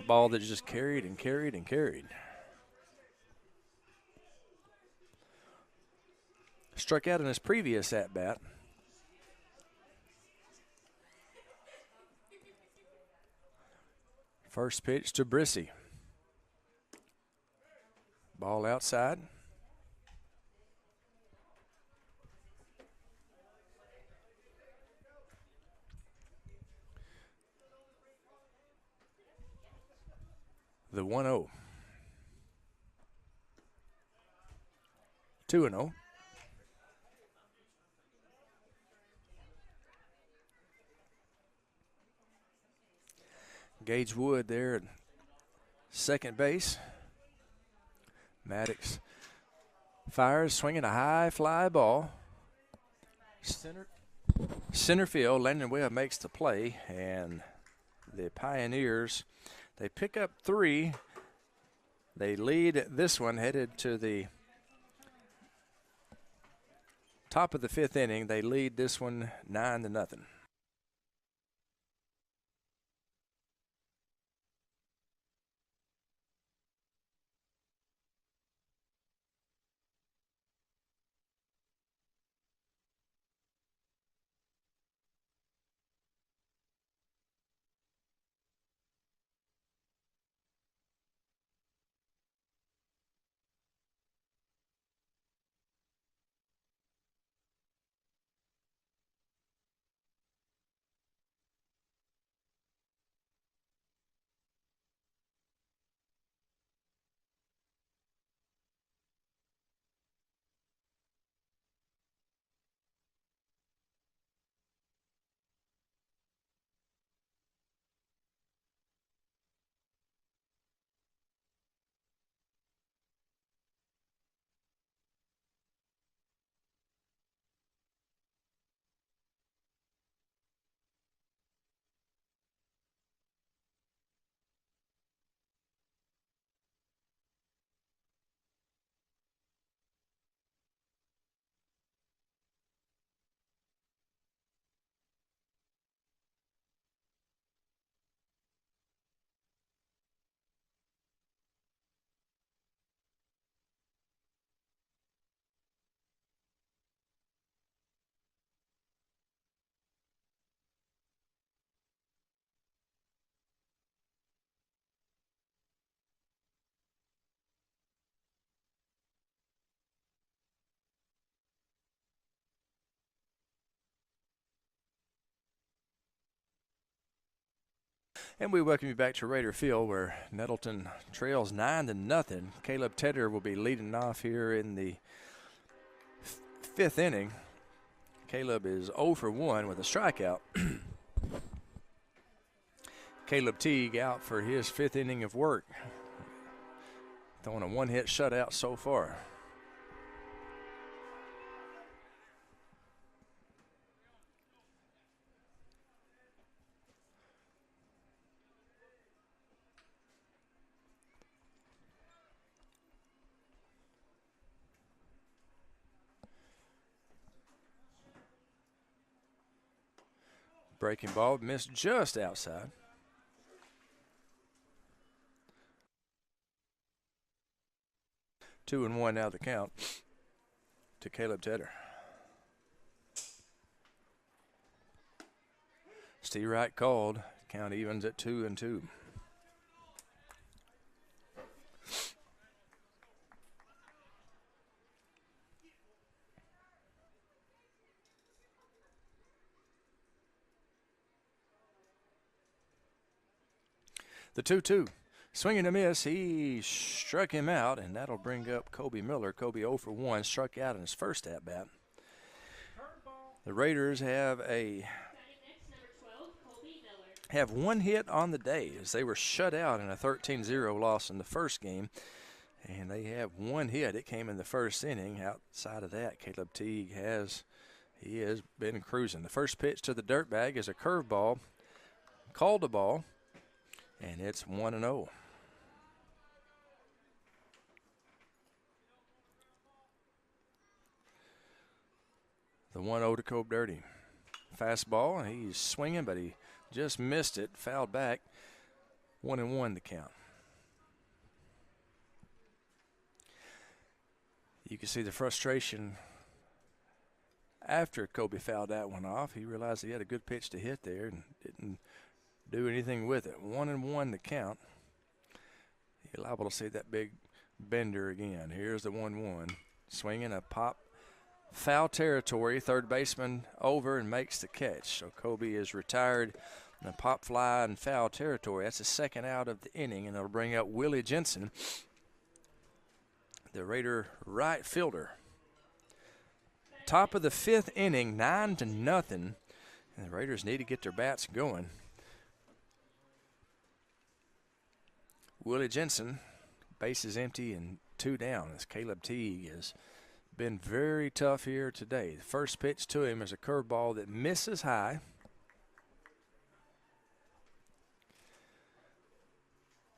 Ball that just carried and carried and carried. Struck out in his previous at-bat. First pitch to Brissy. Ball outside. The 1-0. 2-0. Gage Wood there at second base. Maddox fires, swinging a high fly ball. Center field. Landon Webb makes the play, and the Pioneers, they pick up 3. They lead this one, headed to the top of the 5th inning. They lead this one 9-0. And we welcome you back to Raider Field, where Nettleton trails 9-0. Caleb Tedder will be leading off here in the 5th inning. Caleb is 0 for 1 with a strikeout. Caleb Teague out for his 5th inning of work, throwing a 1-hit shutout so far. Breaking ball missed just outside. Two and one now the count to Caleb Tedder. Steve Wright called. Count evens at 2-2. The 2-2. Swinging a miss. He struck him out, and that'll bring up Kobe Miller. Kobe 0 for 1, struck out in his first at bat. The Raiders have one hit on the day as they were shut out in a 13-0 loss in the first game. And they have one hit. It came in the first inning. Outside of that, Caleb Teague has been cruising. The first pitch to the dirtbag is a curveball. Called a ball, and it's 1-0. The 1-0 to Kobe Dirty. Fastball, and he's swinging, but he just missed it. Fouled back. 1-1 the count. You can see the frustration after Kobe fouled that one off. He realized he had a good pitch to hit there and didn't do anything with it. 1-1 the count. You're liable to see that big bender again. Here's the 1-1. Swinging a pop. Foul territory. Third baseman over and makes the catch. So Kobe is retired in a pop fly and foul territory. That's the second out of the inning, and it'll bring up Willie Jensen, the Raider right fielder. Top of the fifth inning, 9-0. And the Raiders need to get their bats going. Willie Jensen, base is empty and 2 down as Caleb Teague has been very tough here today. The first pitch to him is a curveball that misses high.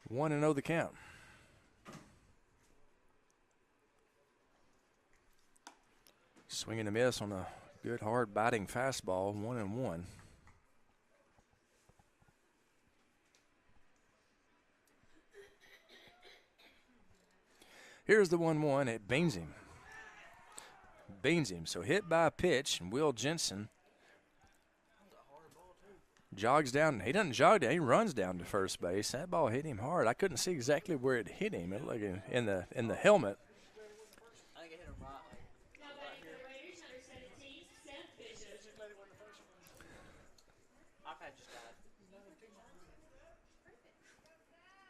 One and 0 the count. Swinging a miss on a good hard biting fastball. 1-1. Here's the 1-1. It beans him. So hit by a pitch, and Will Jensen jogs down. He doesn't jog down. He runs down to first base. That ball hit him hard. I couldn't see exactly where it hit him. It looked like in the helmet. Now batting for the Raiders, number 17, Seth Bishop. iPad just died.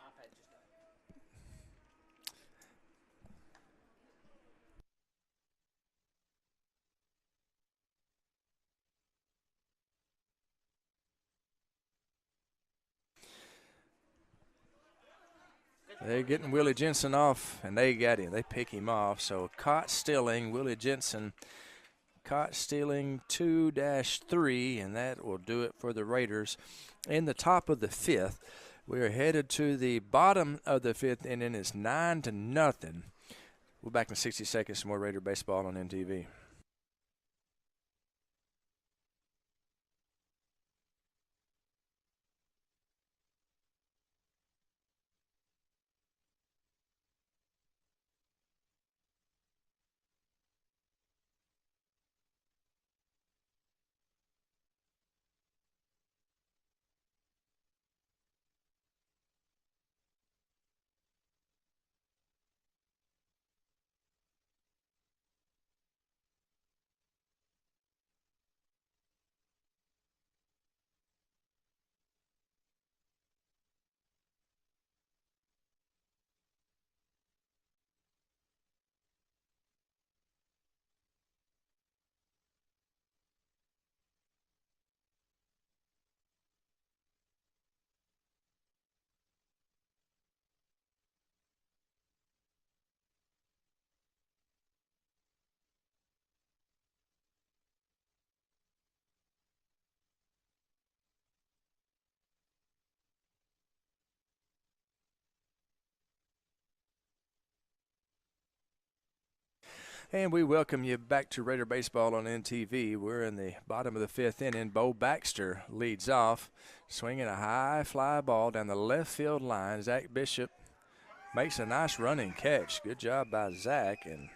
iPad just died. They're getting Willie Jensen off, and they got him. They pick him off. So caught stealing, Willie Jensen caught stealing 2-3, and that will do it for the Raiders. In the top of the fifth, we're headed to the bottom of the fifth inning. It's 9-0. We're back in 60 seconds. More Raider baseball on MTV. And we welcome you back to Raider Baseball on NTV. We're in the bottom of the fifth inning. Bo Baxter leads off, swinging a high fly ball down the left field line. Zach Bishop makes a nice running catch. Good job by Zach. And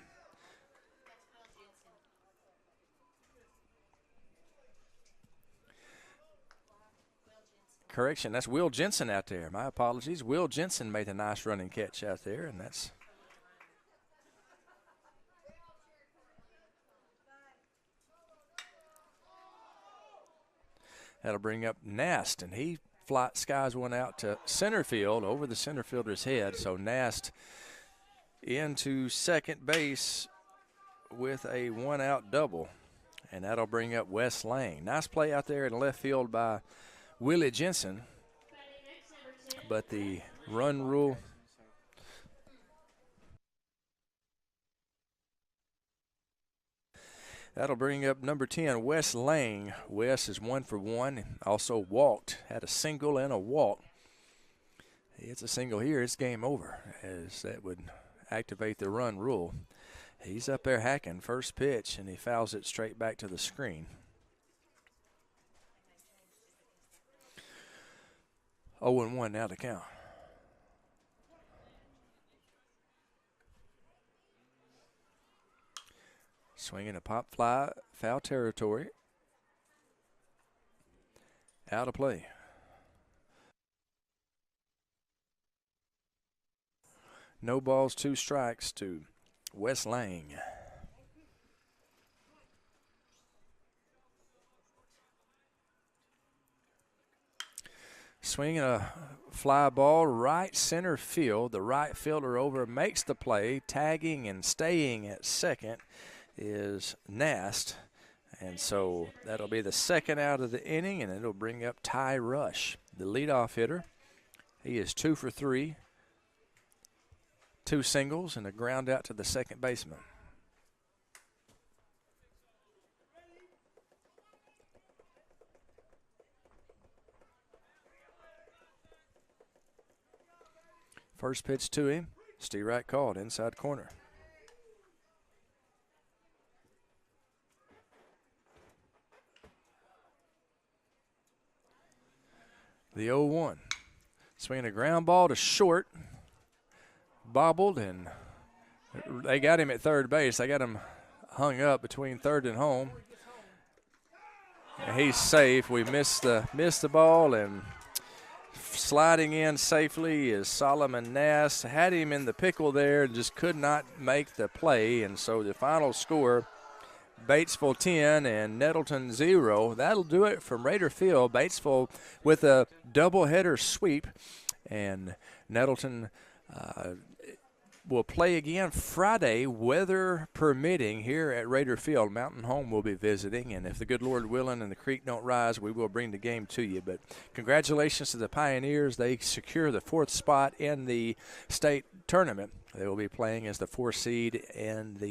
correction, that's Will Jensen out there. My apologies. Will Jensen made a nice running catch out there, and that's that'll bring up Nast, and he skies one out to center field over the center fielder's head. So Nast into second base with a one-out double, and that'll bring up Wes Lang. Nice play out there in left field by Willie Jensen, but the run rule. That'll bring up number 10, Wes Lang. Wes is 1 for 1, also walked, had a single and a walk. He hits a single here, it's game over, as that would activate the run rule. He's up there hacking first pitch, and he fouls it straight back to the screen. 0-1 now to count. Swinging a pop fly, foul territory. Out of play. No balls, 2 strikes to Wes Lang. Swinging a fly ball right center field. The right fielder over makes the play. Tagging and staying at second is Nast. And so that'll be the second out of the inning, and it'll bring up Ty Rush, the leadoff hitter. He is 2 for 3. 2 singles and a ground out to the second baseman. First pitch to him, Steve Wright called, inside corner. The 0-1. Swinging a ground ball to short. Bobbled, and they got him at third base. They got him hung up between third and home. And he's safe. We missed the ball, and sliding in safely is Solomon Nast. Had him in the pickle there and just could not make the play. And so the final score, Batesville 10 and Nettleton 0. That'll do it from Raider Field. Batesville with a doubleheader sweep, and Nettleton will play again Friday, weather permitting, here at Raider Field. Mountain Home will be visiting, and if the good Lord willing and the creek don't rise, we will bring the game to you. But congratulations to the Pioneers. They secure the 4th spot in the state tournament. They will be playing as the 4th seed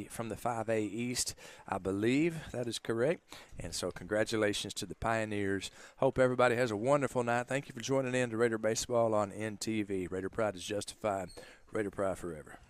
from the 5A East. I believe that is correct. And so congratulations to the Pioneers. Hope everybody has a wonderful night. Thank you for joining in to Raider Baseball on NTV. Raider Pride is justified. Raider Pride forever.